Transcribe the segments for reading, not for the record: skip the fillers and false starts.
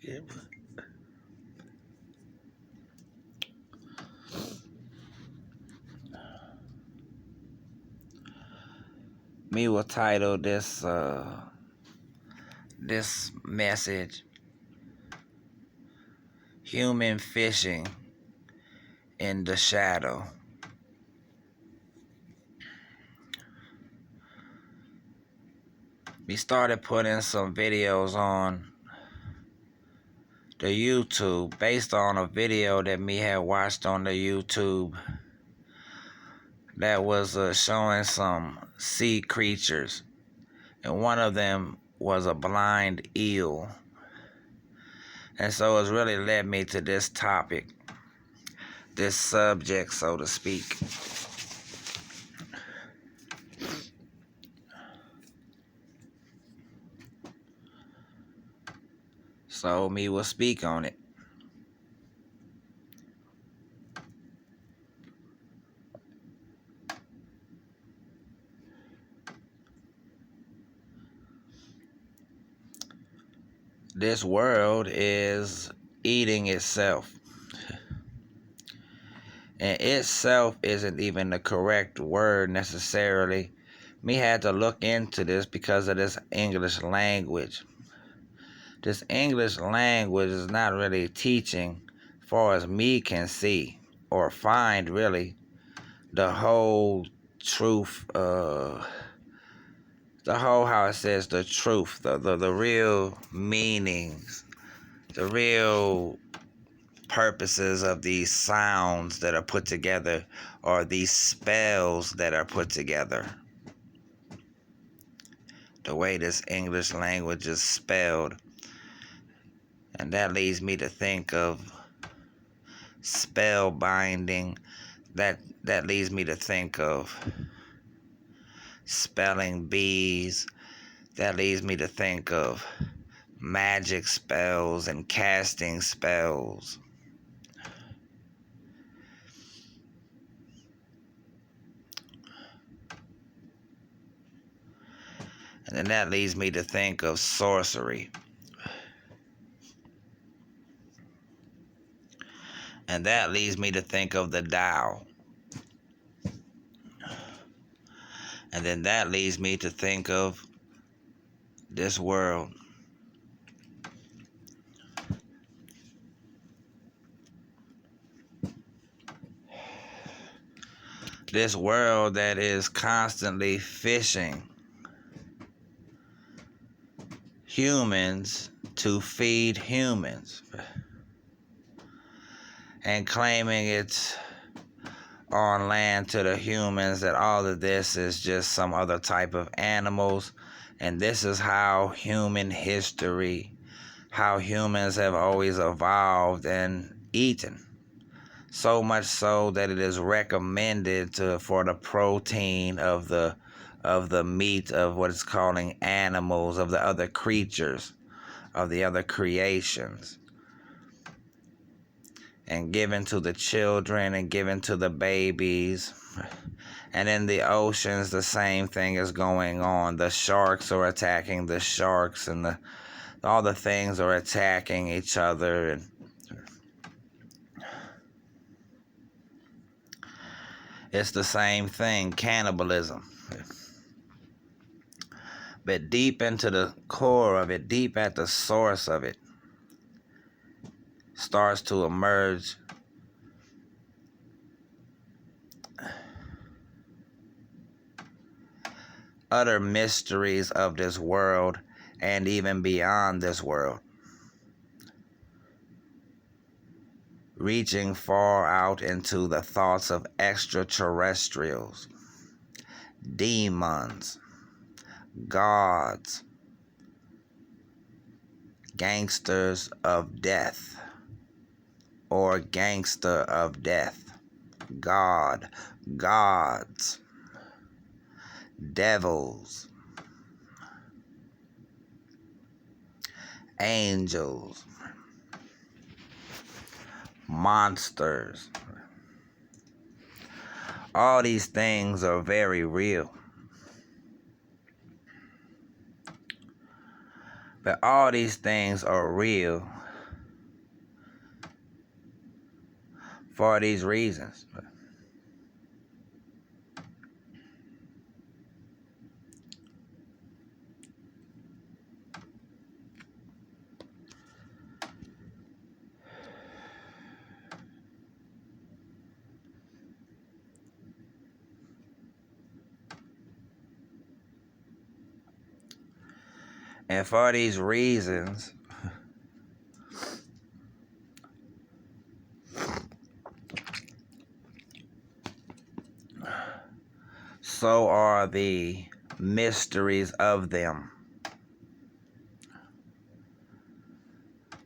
Me will title this message "Human Fishing in the Shadow." We started putting some videos on the YouTube based on a video that me had watched on the YouTube that was showing some sea creatures, and one of them was a blind eel. And so it's really led me to this topic, this subject, so to speak. So me will speak on it. This world is eating itself. And itself isn't even the correct word necessarily. Me had to look into this because of this English language. This English language is not really teaching, far as me can see or find, really, the whole truth, the whole, how it says, the truth, the real meanings, the real purposes of these sounds that are put together, or these spells that are put together. The way this English language is spelled. And that leads me to think of spell binding. That leads me to think of spelling bees. That leads me to think of magic spells and casting spells. And then that leads me to think of sorcery. And that leads me to think of the Tao. And then that leads me to think of this world. This world that is constantly fishing humans to feed humans, and claiming it's on land to the humans that all of this is just some other type of animals, and this is how human history, how humans have always evolved and eaten. So much so that it is recommended for the protein of the meat of what it's calling animals, of the other creatures, of the other creations, and given to the children and given to the babies. And in the oceans, the same thing is going on. The sharks are attacking the sharks, and all the things are attacking each other. And it's the same thing, cannibalism. But deep into the core of it, deep at the source of it, starts to emerge utter mysteries of this world and even beyond this world, reaching far out into the thoughts of extraterrestrials, demons, gods, gangsters of death, or gangster of death, God, gods, devils, angels, monsters. All these things are very real. But all these things are real for these reasons. And for these reasons, so are the mysteries of them.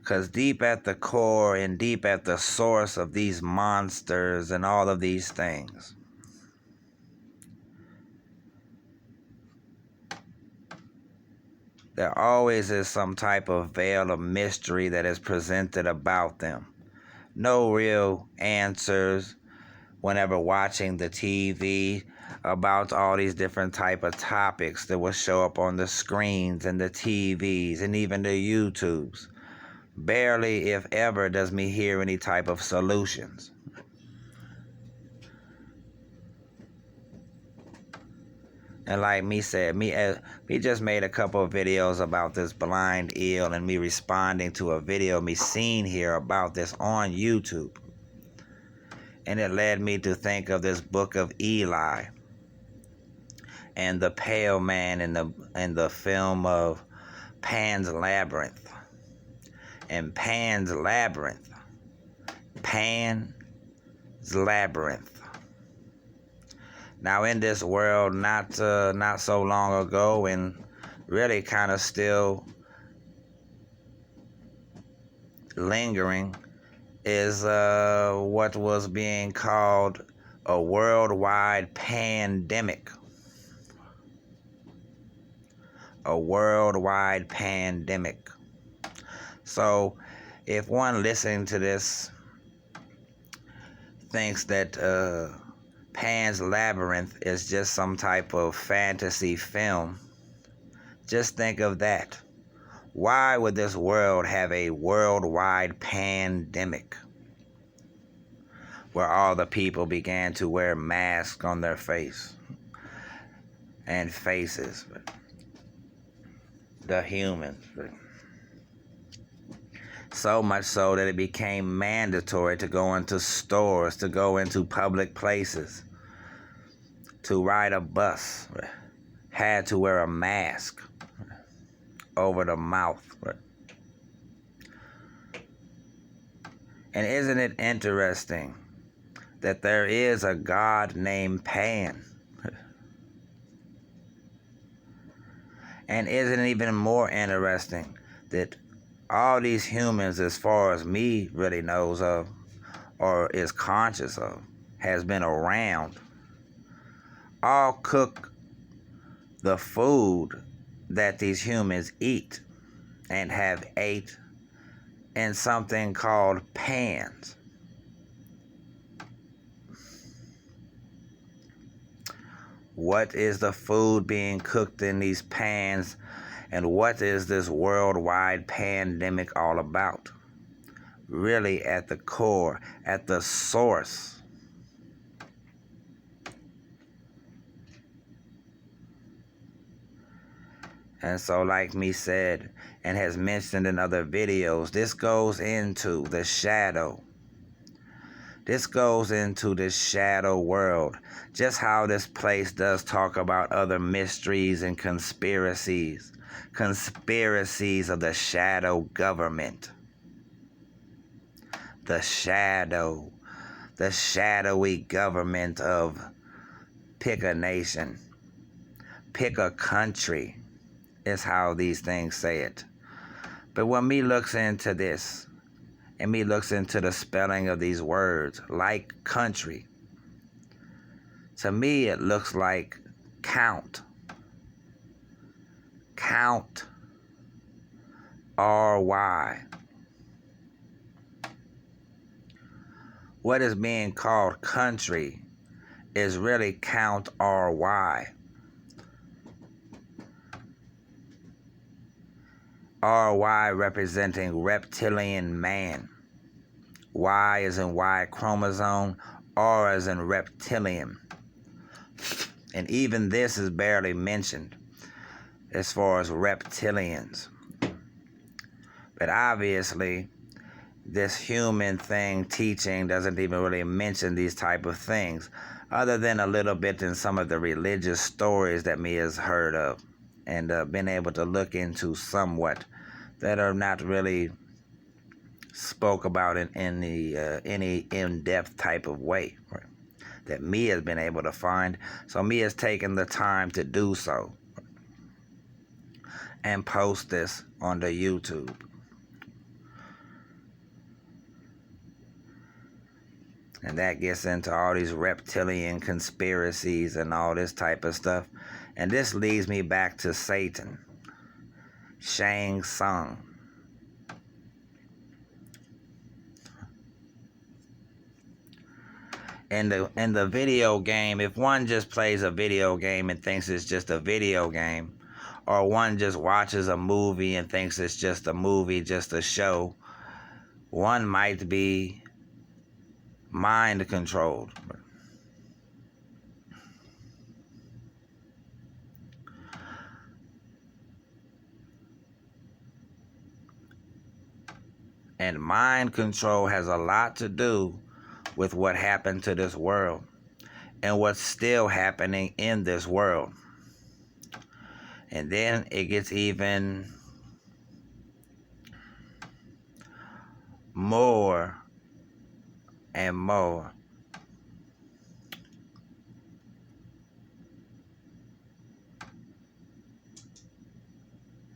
Because deep at the core and deep at the source of these monsters and all of these things, there always is some type of veil of mystery that is presented about them. No real answers whenever watching the TV about all these different type of topics that will show up on the screens and the TVs and even the YouTubes. Barely, if ever, does me hear any type of solutions. And like me said, me just made a couple of videos about this blind eel and me responding to a video me seen here about this on YouTube. And it led me to think of this book of Eli and the pale man in the film of Pan's Labyrinth. And Pan's Labyrinth. Pan's Labyrinth. Now in this world, not so long ago, and really kind of still lingering, is what was being called a worldwide pandemic. A worldwide pandemic. So if one listening to this thinks that Pan's Labyrinth is just some type of fantasy film, just think of that. Why would this world have a worldwide pandemic where all the people began to wear masks on their face and faces? The humans. So much so that it became mandatory to go into stores, to go into public places, to ride a bus, had to wear a mask over the mouth. And isn't it interesting that there is a God named Pan? And isn't it even more interesting that all these humans, as far as me really knows of, or is conscious of, has been around, all cook the food that these humans eat and have ate in something called pans. What is the food being cooked in these pans, and what is this worldwide pandemic all about? Really, at the core, at the source, and so like me said, and has mentioned in other videos, this goes into the shadow. This goes into this shadow world. Just how this place does talk about other mysteries and conspiracies. Conspiracies of the shadow government. The shadowy government of pick a nation. Pick a country is how these things say it. But when me looks into this, and me looks into the spelling of these words, like country, to me it looks like count. Count. R-Y. What is being called country is really count R-Y. R-Y representing reptilian man. Y as in Y chromosome, R as in reptilian. And even this is barely mentioned as far as reptilians. But obviously, this human thing teaching doesn't even really mention these type of things, other than a little bit in some of the religious stories that me has heard of and been able to look into somewhat, that are not really spoke about in any in-depth type of way, right, that me has been able to find. So me has taken the time to do so and post this on the YouTube. And that gets into all these reptilian conspiracies and all this type of stuff. And this leads me back to Satan, Shang Tsung. In the video game, if one just plays a video game and thinks it's just a video game, or one just watches a movie and thinks it's just a movie, just a show, one might be mind controlled. And mind control has a lot to do with what happened to this world and what's still happening in this world. And then it gets even more and more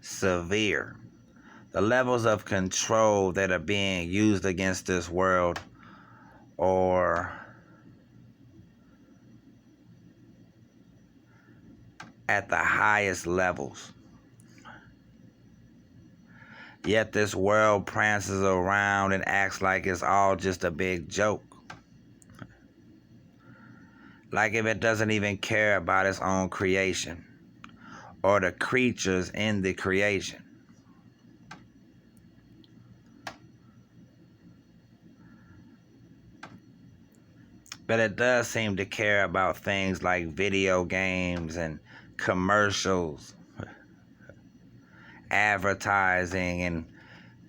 severe. The levels of control that are being used against this world are at the highest levels. Yet this world prances around and acts like it's all just a big joke. Like if it doesn't even care about its own creation or the creatures in the creation. But it does seem to care about things like video games and commercials, advertising and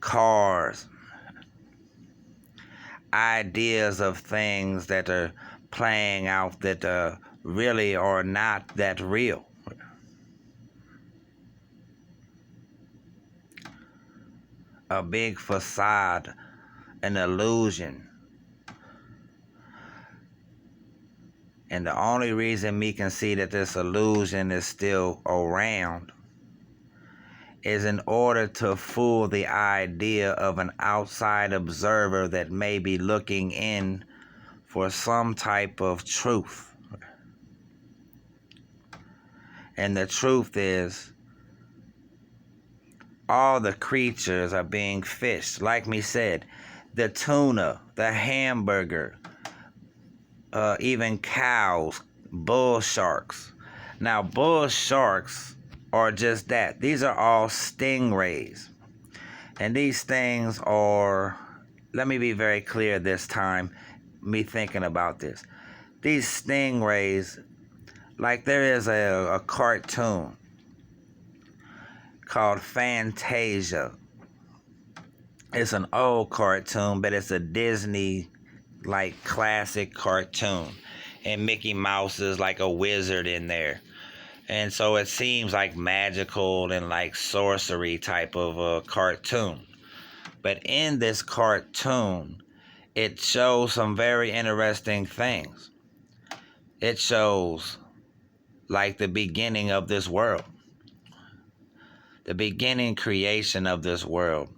cars, ideas of things that are playing out that really are not that real. A big facade, an illusion. And the only reason me can see that this illusion is still around is in order to fool the idea of an outside observer that may be looking in for some type of truth. And the truth is, all the creatures are being fished. Like me said, the tuna, the hamburger, even cows, bull sharks. Now, bull sharks are just that. These are all stingrays. And these things are, let me be very clear this time, me thinking about this. These stingrays, like there is a cartoon called Fantasia. It's an old cartoon, but it's a Disney like classic cartoon, and Mickey Mouse is like a wizard in there, and so it seems like magical and like sorcery type of a cartoon. But in this cartoon, it shows some very interesting things. It shows like the beginning of this world, the beginning creation of this world,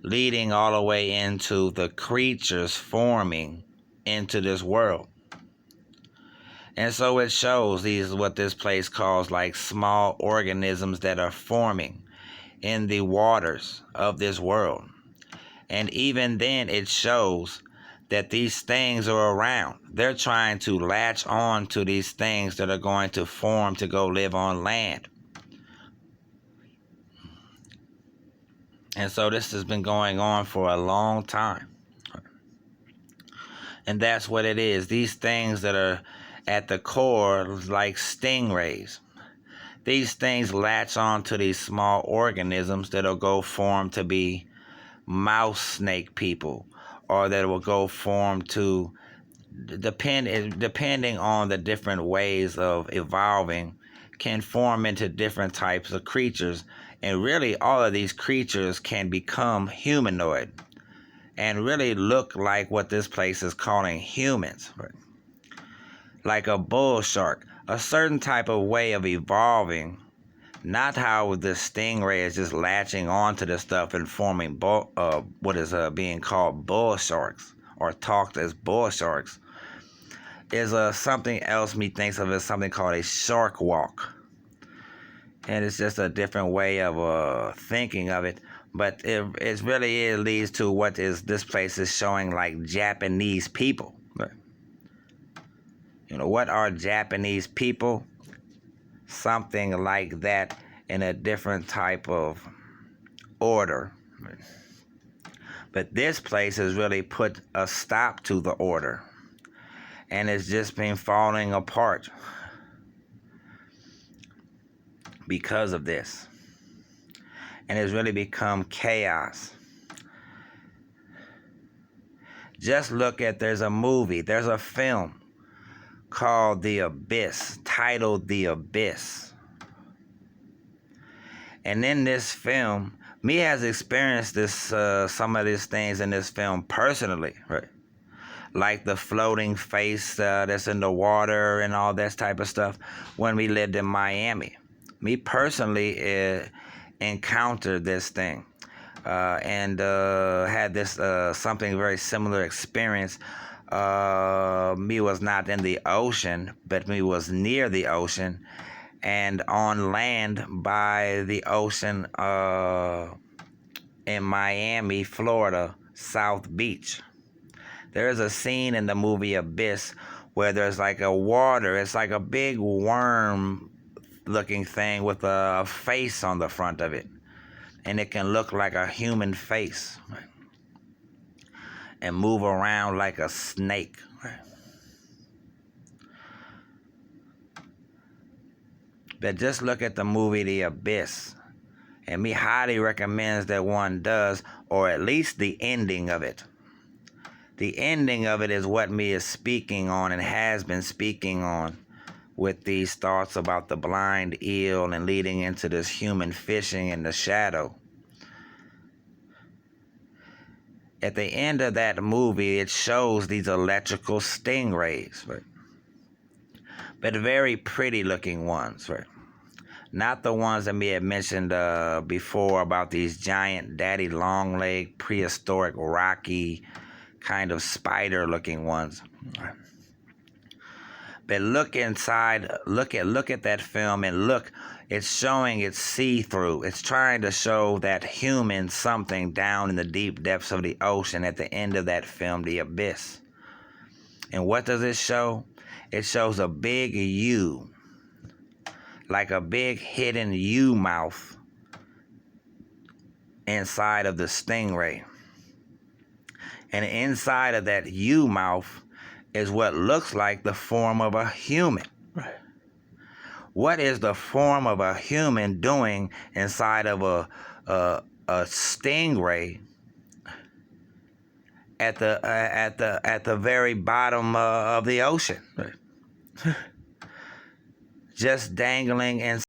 leading all the way into the creatures forming into this world. And so it shows these, what this place calls like small organisms that are forming in the waters of this world. And even then it shows that these things are around. They're trying to latch on to these things that are going to form to go live on land. And so this has been going on for a long time. And that's what it is. These things that are at the core, like stingrays, these things latch on to these small organisms that'll go form to be mouse snake people, or that will go form to depending on the different ways of evolving, can form into different types of creatures. And really, all of these creatures can become humanoid and really look like what this place is calling humans, right? Like a bull shark, a certain type of way of evolving. Not how the stingray is just latching onto the stuff and forming what is being called bull sharks, or talked as bull sharks, is something else me thinks of as something called a shark walk. And it's just a different way of thinking of it. But it really leads to what is this place is showing like Japanese people. You know, what are Japanese people? Something like that in a different type of order. But this place has really put a stop to the order. And it's just been falling apart because of this. And it's really become chaos. Just look at, there's a film called The Abyss, titled The Abyss. And in this film, me has experienced this, some of these things in this film personally, right? Like the floating face that's in the water and all that type of stuff when we lived in Miami. Me personally encountered this thing and had this something very similar experience. Me was not in the ocean, but me was near the ocean and on land by the ocean in Miami, Florida, South Beach. There is a scene in the movie Abyss where there's like a water, it's like a big worm looking thing with a face on the front of it. And it can look like a human face, right? And move around like a snake, right? But just look at the movie The Abyss. And me highly recommends that one does, or at least the ending of it. The ending of it is what me is speaking on and has been speaking on with these thoughts about the blind eel and leading into this human fishing in the shadow. At the end of that movie, it shows these electrical stingrays, right? But very pretty looking ones, right? Not the ones that me had mentioned before about these giant daddy long leg prehistoric rocky kind of spider looking ones. But look inside, look at that film and look, it's showing it's see-through. It's trying to show that human something down in the deep depths of the ocean at the end of that film, The Abyss. And what does it show? It shows a big U, like a big hidden U mouth inside of the stingray. And inside of that U mouth is what looks like the form of a human. Right. What is the form of a human doing inside of a stingray at the very bottom of the ocean? Right. Just dangling inside.